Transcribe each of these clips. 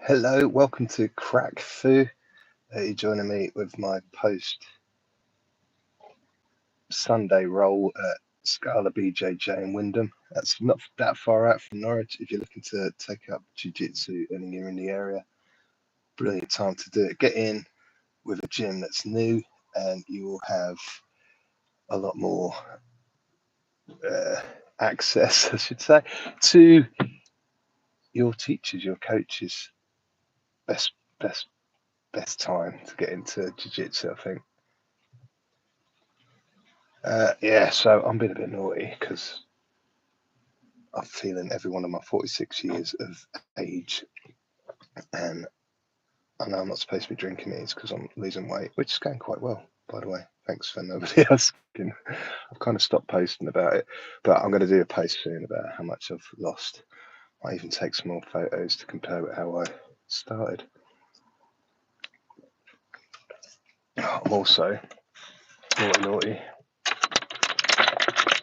Hello, welcome to Crack Fu. You're joining me with my post Sunday roll at Scala BJJ in Wymondham. That's not that far out from Norwich. If you're looking to take up jiu-jitsu and you're in the area, brilliant time to do it. Get in with a gym that's new, and you will have a lot more access, I should say, to your teachers, your coaches. Best, best, best time to get into jiu-jitsu, I think. Yeah, so I'm being a bit naughty because I'm feeling every one of my 46 years of age, and I know I'm not supposed to be drinking these because I'm losing weight, which is going quite well, by the way. Thanks for nobody asking. I've kind of stopped posting about it, but I'm going to do a post soon about how much I've lost. I even take some more photos to compare with how I started. I'm also naughty.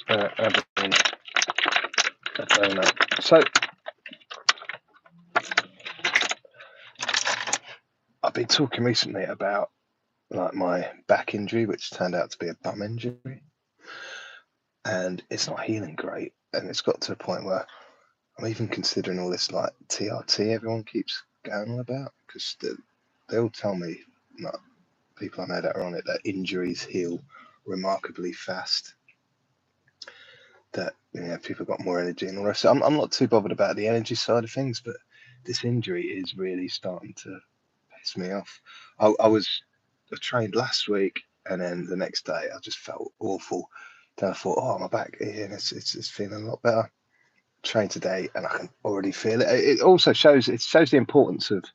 Having a donut. So I've been talking recently about like my back injury, which turned out to be a bum injury, and it's not healing great. And it's got to a point where I'm even considering all this like TRT everyone keeps going on about, because they all tell me, like, people I know that are on it, that injuries heal remarkably fast. That people got more energy and all the rest. So I'm not too bothered about the energy side of things, but this injury is really starting to piss me off. I trained last week, and then the next day I just felt awful. Then I thought, oh, my back, and it's feeling a lot better. Train today, and I can already feel it. It also shows the importance of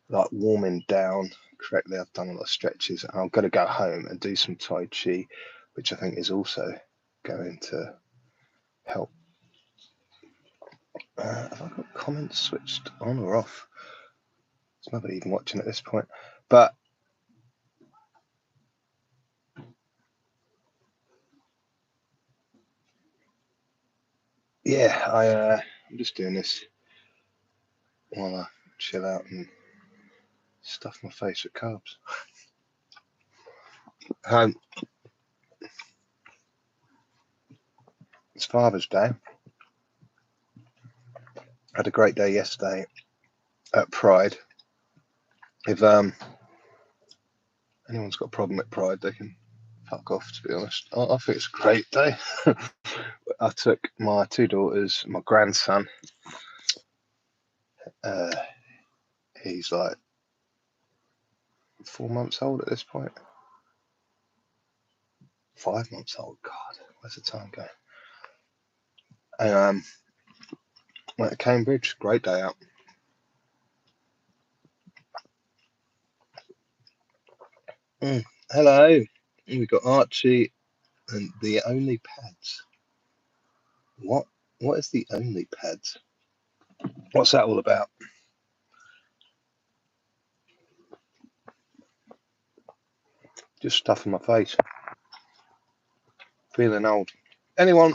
like warming down correctly. I've done a lot of stretches, and I'm going to go home and do some Tai Chi, which I think is also going to help. Have I got comments switched on or off? There's nobody even watching at this point, but yeah, I'm just doing this while I chill out and stuff my face with carbs. It's Father's Day. I had a great day yesterday at Pride. If anyone's got a problem at Pride, they can fuck off, to be honest. I think it's a great day. I took my two daughters, my grandson. He's like 4 months old at this point. 5 months old. God, where's the time going? And went to Cambridge. Great day out. Hello. We got Archie and the Only Pads. What is the Only Pads? What's that all about? Just stuff in my face. Feeling old. Anyone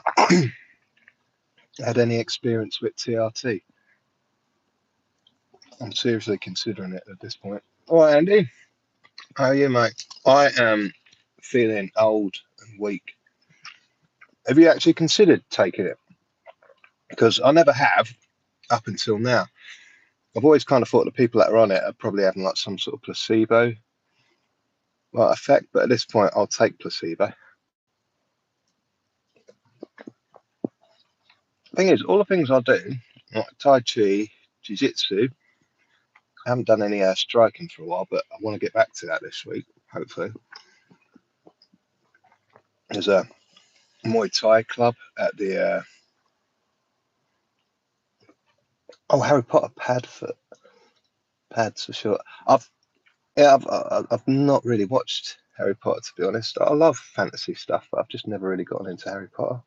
had any experience with TRT? I'm seriously considering it at this point. All right, Andy. How are you, mate? I am feeling old and weak. Have you actually considered taking it? Because I never have up until now. I've always kind of thought the people that are on it are probably having like some sort of placebo effect, but at this point, I'll take placebo. Thing is, all the things I do, like Tai Chi, Jiu Jitsu, I haven't done any striking for a while, but I want to get back to that this week, hopefully. There's a Muay Thai club at the Harry Potter pads for sure. I've not really watched Harry Potter, to be honest. I love fantasy stuff, but I've just never really gotten into Harry Potter.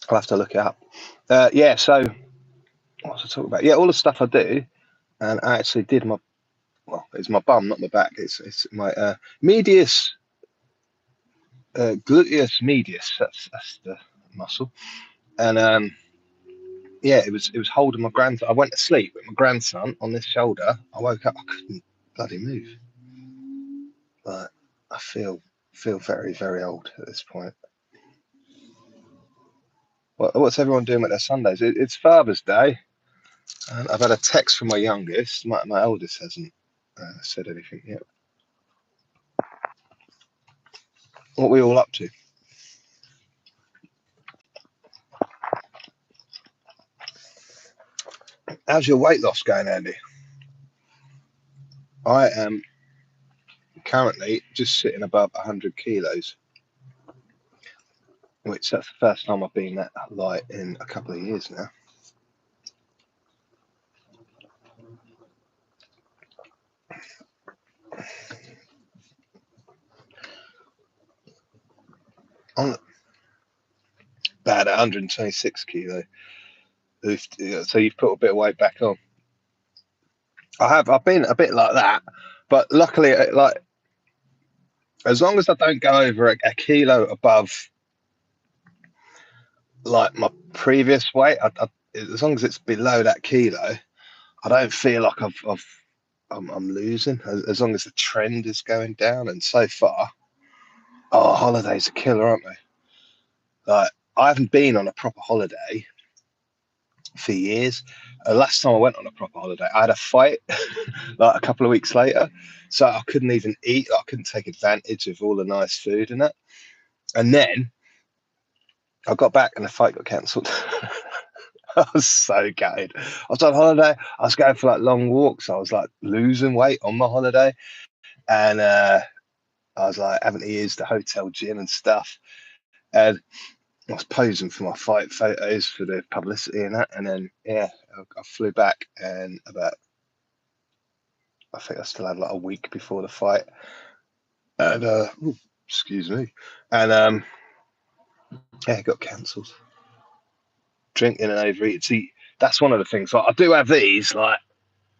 I'll have to look it up. So what was I talking about? Yeah, all the stuff I do, and I actually did it's my bum, not my back. It's my medius, gluteus medius. That's the muscle, and Yeah, it was holding my grandson. I went to sleep with my grandson on this shoulder. I woke up, I couldn't bloody move. But I feel very, very old at this point. What's everyone doing with their Sundays? It's Father's Day, and I've had a text from my youngest. My eldest hasn't said anything yet. What are we all up to? How's your weight loss going, Andy? I am currently just sitting above 100 kilos, which that's the first time I've been that light in a couple of years now. I'm about 126 kilo. So you've put a bit of weight back on. I have. I've been a bit like that, but luckily, like as long as I don't go over a kilo above like my previous weight, as long as it's below that kilo, I don't feel like I'm losing. As long as the trend is going down, and so far, oh, holidays are killer, aren't they? Like I haven't been on a proper holiday for years. Last time I went on a proper holiday, I had a fight like a couple of weeks later, so I couldn't even eat. I couldn't take advantage of all the nice food and that. And then I got back and the fight got cancelled. I was so gutted. I was on holiday. I was going for like long walks. I was like losing weight on my holiday, and I was like having to use the hotel gym and stuff. And I was posing for my fight photos for the publicity and that. And then yeah, I flew back, and I think I still had like a week before the fight. And ooh, excuse me. And yeah, it got cancelled. Drinking and overeating. See, that's one of the things. Like I do have these, like,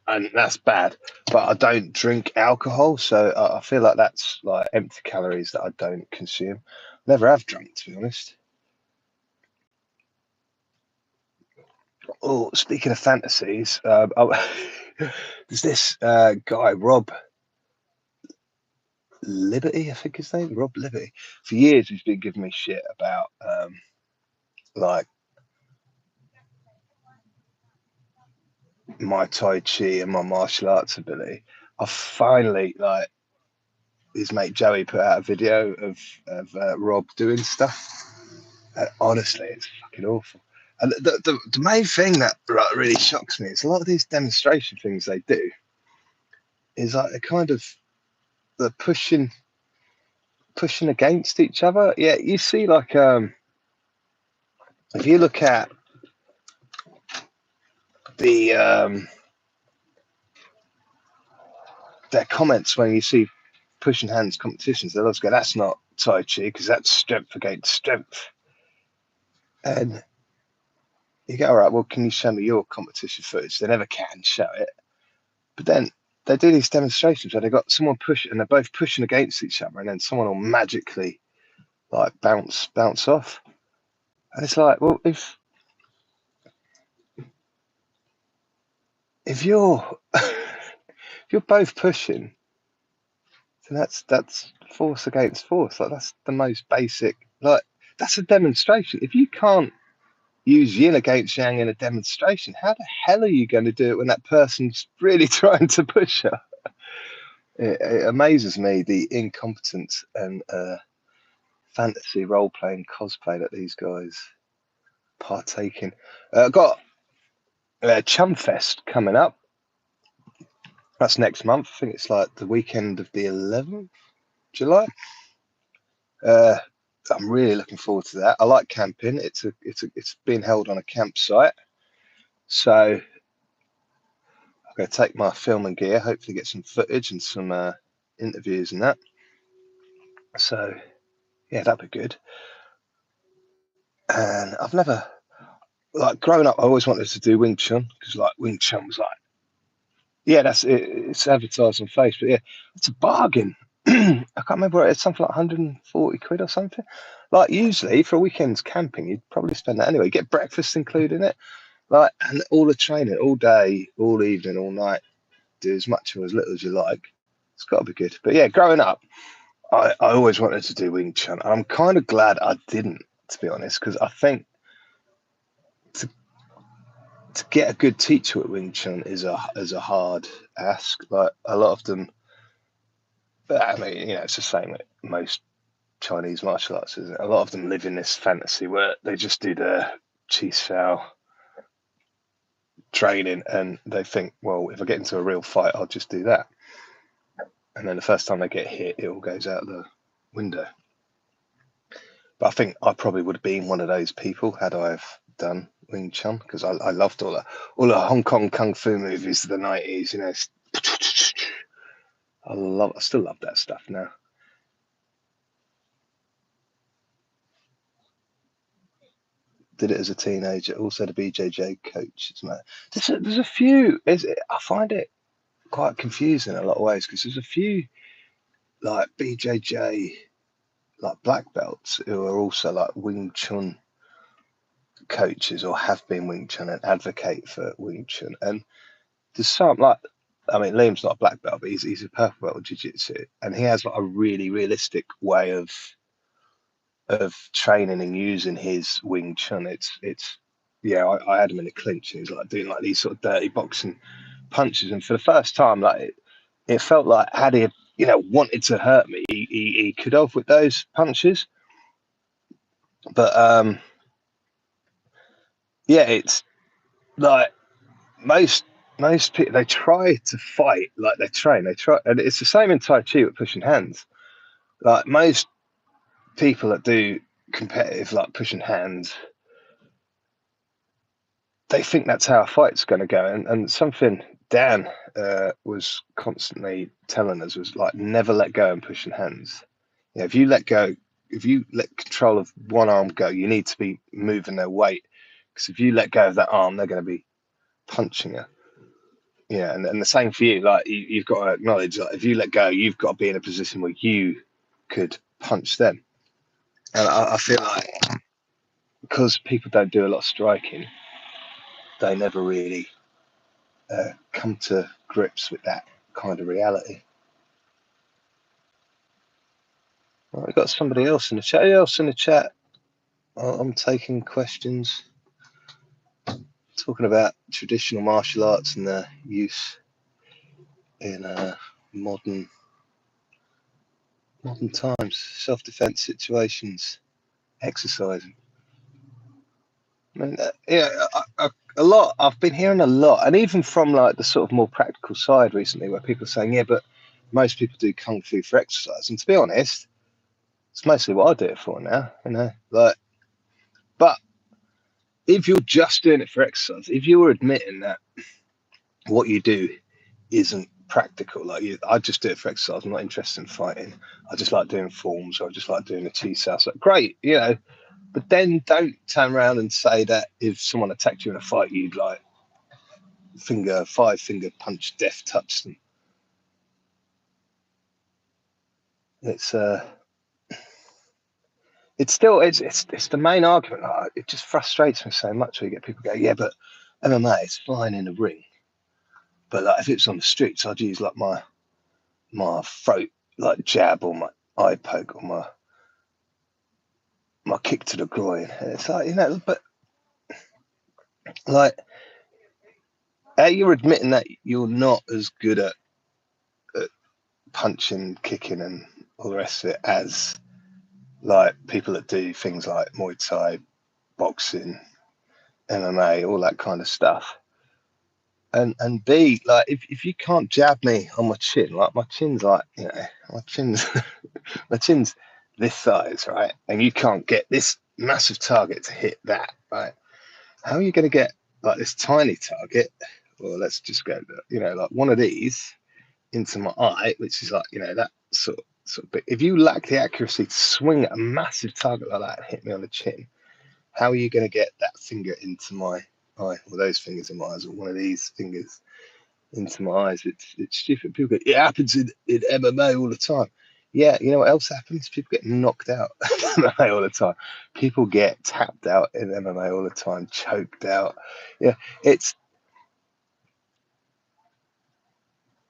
and that's bad. But I don't drink alcohol, so I feel like that's like empty calories that I don't consume. Never have drunk, to be honest. Oh, speaking of fantasies, there's this guy, Rob Liberty, I think his name, Rob Liberty. For years, he's been giving me shit about like my Tai Chi and my martial arts ability. I finally like his mate Joey put out a video of Rob doing stuff. And honestly, it's fucking awful. And the main thing that like, really shocks me is a lot of these demonstration things they do is like they're pushing against each other. Yeah, you see like if you look at the their comments when you see pushing hands competitions, they'll always go, "That's not Tai Chi because that's strength against strength." And you go, "All right, well, can you show me your competition footage?" They never can show it, but then they do these demonstrations where they got someone push and they're both pushing against each other, and then someone will magically like bounce off. And it's like, well, if you're if you're both pushing, then that's force against force. Like that's the most basic. Like that's a demonstration. If you can't use yin against yang in a demonstration, how the hell are you going to do it when that person's really trying to push her? It amazes me the incompetence and fantasy role playing cosplay that these guys partake in. Got Chumfest coming up. That's next month. I think it's like the weekend of the 11th July. I'm really looking forward to that. I like camping. It's being held on a campsite, so I'm going to take my filming gear. Hopefully, get some footage and some interviews and that. So yeah, that'd be good. And I've never like growing up. I always wanted to do Wing Chun because like Wing Chun was like yeah, that's it. It's advertised on Facebook. Yeah, it's a bargain. I can't remember what it's something like 140 quid or something. Like usually for a weekend's camping, you'd probably spend that anyway. You get breakfast included in it. Like, and all the training, all day, all evening, all night, do as much or as little as you like. It's got to be good. But yeah, growing up, I always wanted to do Wing Chun. I'm kind of glad I didn't, to be honest, because I think to, to get a good teacher at Wing Chun is a hard ask. Like a lot of them, I mean, it's the same with most Chinese martial arts, isn't it? A lot of them live in this fantasy where they just do their chi sao training and they think, well, if I get into a real fight, I'll just do that. And then the first time they get hit, it all goes out the window. But I think I probably would have been one of those people had I have done Wing Chun, because I loved all the Hong Kong kung fu movies of the 90s. I still love that stuff now. Did it as a teenager. Also the BJJ coaches, man. There's a few. I find it quite confusing in a lot of ways because there's a few like BJJ like black belts who are also like Wing Chun coaches or have been Wing Chun and advocate for Wing Chun. And there's some like, I mean, Liam's not a black belt, but he's a purple belt of jiu-jitsu, and he has like a really realistic way of training and using his Wing Chun. It's yeah, I had him in a clinch and he was like doing like these sort of dirty boxing punches, and for the first time, like it felt like had he wanted to hurt me, he could have with those punches. But yeah, it's like most people, they try to fight like they try, and it's the same in Tai Chi with pushing hands. Like most people that do competitive like pushing hands, they think that's how a fight's going to go. And something Dan was constantly telling us was like, never let go and pushing hands. If you let go, if you let control of one arm go, you need to be moving their weight, because if you let go of that arm, they're going to be punching you. Yeah, and the same for you. Like you've got to acknowledge that if you let go, you've got to be in a position where you could punch them. And I feel like because people don't do a lot of striking, they never really come to grips with that kind of reality. Right, we've got somebody else in the chat. Who else in the chat? I'm taking questions, talking about traditional martial arts and their use in modern times, self-defense situations, exercising. I mean, a lot. I've been hearing a lot, and even from like the sort of more practical side recently, where people are saying, "Yeah, but most people do kung fu for exercise." And to be honest, it's mostly what I do it for now. Like, but if you're just doing it for exercise, if you're admitting that what you do isn't practical, like I just do it for exercise, I'm not interested in fighting. I just like doing forms, or I just like doing a chi sao. So great, but then don't turn around and say that if someone attacked you in a fight, you'd like five finger punch, death touch them. It's still it's the main argument. It just frustrates me so much when you get people go, yeah, but MMA is fine in the ring, but like if it's on the streets, I'd use like my throat like jab or my eye poke or my kick to the groin. And it's like, but like you're admitting that you're not as good at punching, kicking, and all the rest of it as like people that do things like Muay Thai, boxing, MMA, all that kind of stuff. And B, like if you can't jab me on my chin, like my chin's like, my chin's my chin's this size, right? And you can't get this massive target to hit that, right? How are you going to get like this tiny target? Well, let's just go, like one of these into my eye, which is like, that sort of big. If you lack the accuracy to swing at a massive target like that and hit me on the chin, how are you going to get that finger into my eye, or those fingers in my eyes, or one of these fingers into my eyes? It's stupid. People go, it happens in MMA all the time. Yeah, you know what else happens? People get knocked out in MMA all the time. People get tapped out in MMA all the time, choked out. Yeah, it's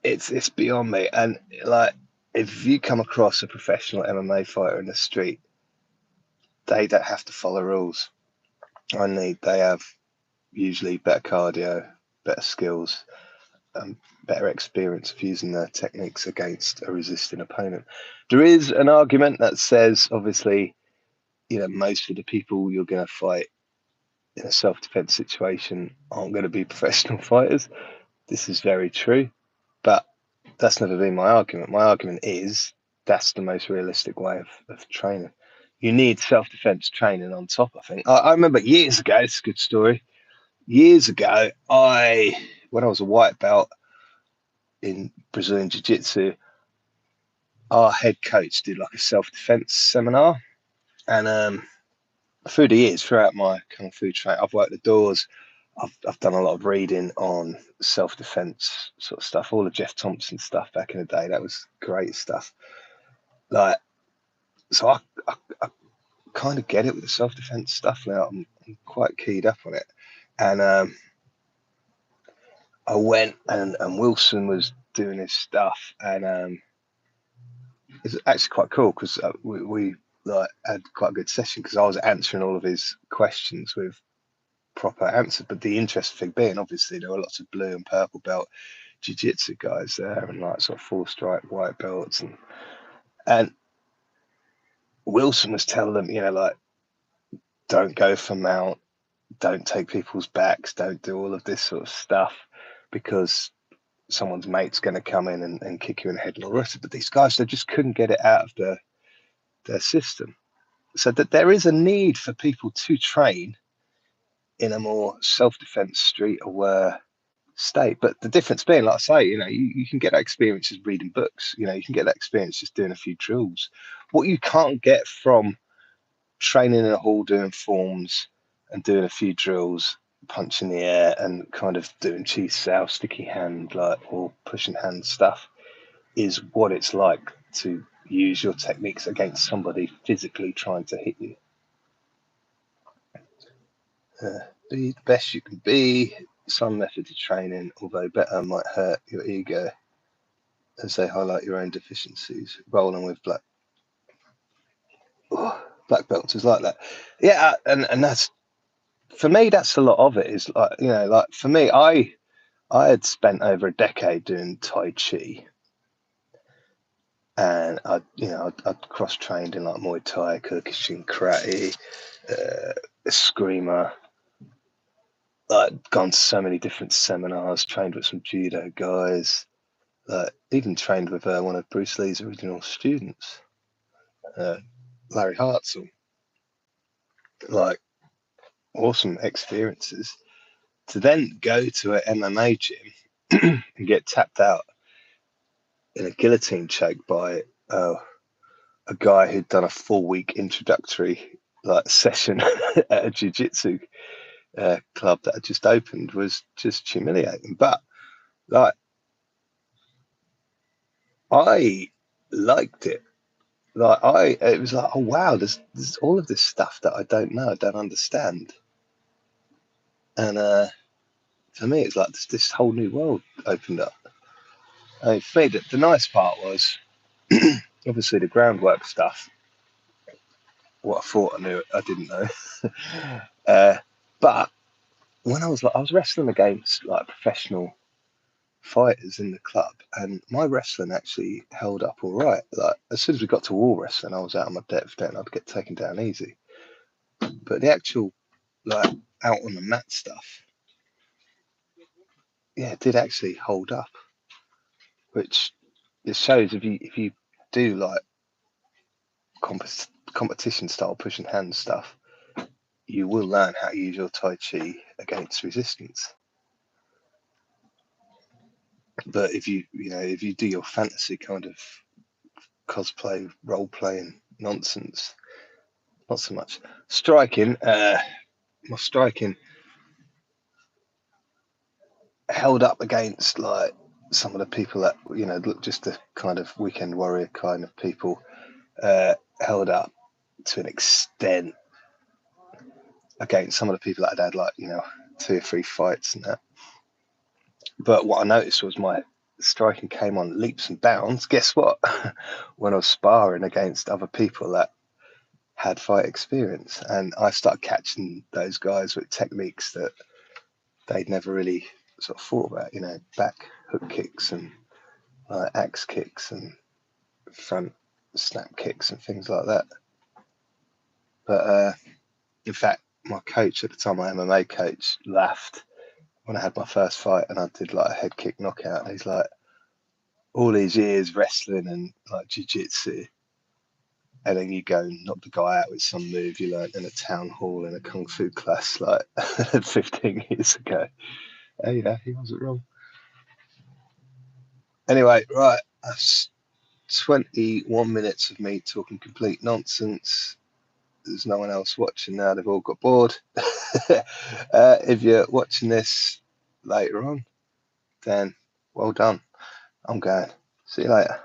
it's beyond me. And like, if you come across a professional MMA fighter in the street, they don't have to follow rules. Only they have usually better cardio, better skills, better experience of using their techniques against a resisting opponent. There is an argument that says, obviously, most of the people you're going to fight in a self-defense situation aren't going to be professional fighters. This is very true, but that's never been my argument. My argument is that's the most realistic way of training. You need self-defense training on top, I think. I remember years ago, it's a good story. Years ago, when I was a white belt in Brazilian Jiu-Jitsu, our head coach did like a self-defense seminar. And through the years, throughout my kung fu training, I've worked the doors. I've done a lot of reading on self-defense sort of stuff, all the Jeff Thompson stuff back in the day. That was great stuff. Like, so I kind of get it with the self-defense stuff now. I'm quite keyed up on it. And I went and Wilson was doing his stuff, and it's actually quite cool because we like had quite a good session because I was answering all of his questions with proper answers. But the interesting thing being, obviously, there were lots of blue and purple belt jiu-jitsu guys there, and like sort of full strike white belts, and Wilson was telling them, like, don't go for mount, don't take people's backs, don't do all of this sort of stuff because someone's mate's going to come in and kick you in the head and all the rest of it. But these guys, they just couldn't get it out of their system. So that there is a need for people to train in a more self-defense, street-aware state. But the difference being, like I say, you can get that experience just reading books. You can get that experience just doing a few drills. What you can't get from training in a hall, doing forms and doing a few drills, punching the air and kind of doing cheese south, sticky hand, like, or pushing hand stuff, is what it's like to use your techniques against somebody physically trying to hit you. Be the best you can be. Some methods of training, although better, might hurt your ego as they highlight your own deficiencies. Rolling with black belts is like that. Yeah, and that's, for me, that's a lot of it. Is like, like for me, I had spent over a decade doing Tai Chi, and I'd cross trained in like Muay Thai, Kyrgyzstan karate, Eskrima. Like, gone to so many different seminars, trained with some judo guys, even trained with one of Bruce Lee's original students, Larry Hartzell. Like, awesome experiences. To then go to an MMA gym and get tapped out in a guillotine choke by a guy who'd done a 4-week introductory session at a jiu-jitsu club that had just opened was just humiliating. But like, I liked it. It was like, oh wow, there's all of this stuff that I don't know, I don't understand. And for me, it's like this whole new world opened up. For me, the nice part was obviously the groundwork stuff. What I thought I knew, I didn't know. But when I was wrestling against like professional fighters in the club, and my wrestling actually held up all right. Like, as soon as we got to wall wrestling, I was out of my depth then. I'd get taken down easy. But the actual, like, out on the mat stuff, yeah, it did actually hold up, which it shows if you do like competition style pushing hand stuff, you will learn how to use your Tai Chi against resistance. But if you do your fantasy kind of cosplay, role playing nonsense, not so much. Striking, my striking held up against like some of the people that, you know, look, just the kind of weekend warrior kind of people, held up to an extent against some of the people that I'd had, like, you know, 2 or 3 fights and that. But what I noticed was my striking came on leaps and bounds. Guess what? When I was sparring against other people that had fight experience, and I started catching those guys with techniques that they'd never really sort of thought about, you know, back hook kicks and axe kicks and front snap kicks and things like that. But in fact, my coach at the time, my MMA coach, laughed when I had my first fight and I did like a head kick knockout. And he's like, all these years wrestling and like jiu-jitsu, and then you go and knock the guy out with some move you learned in a town hall in a kung fu class like 15 years ago. And, you know, he wasn't wrong. Anyway, right, that's 21 minutes of me talking complete nonsense. There's no one else watching now. They've all got bored. If you're watching this later on, then well done. I'm going. See you later.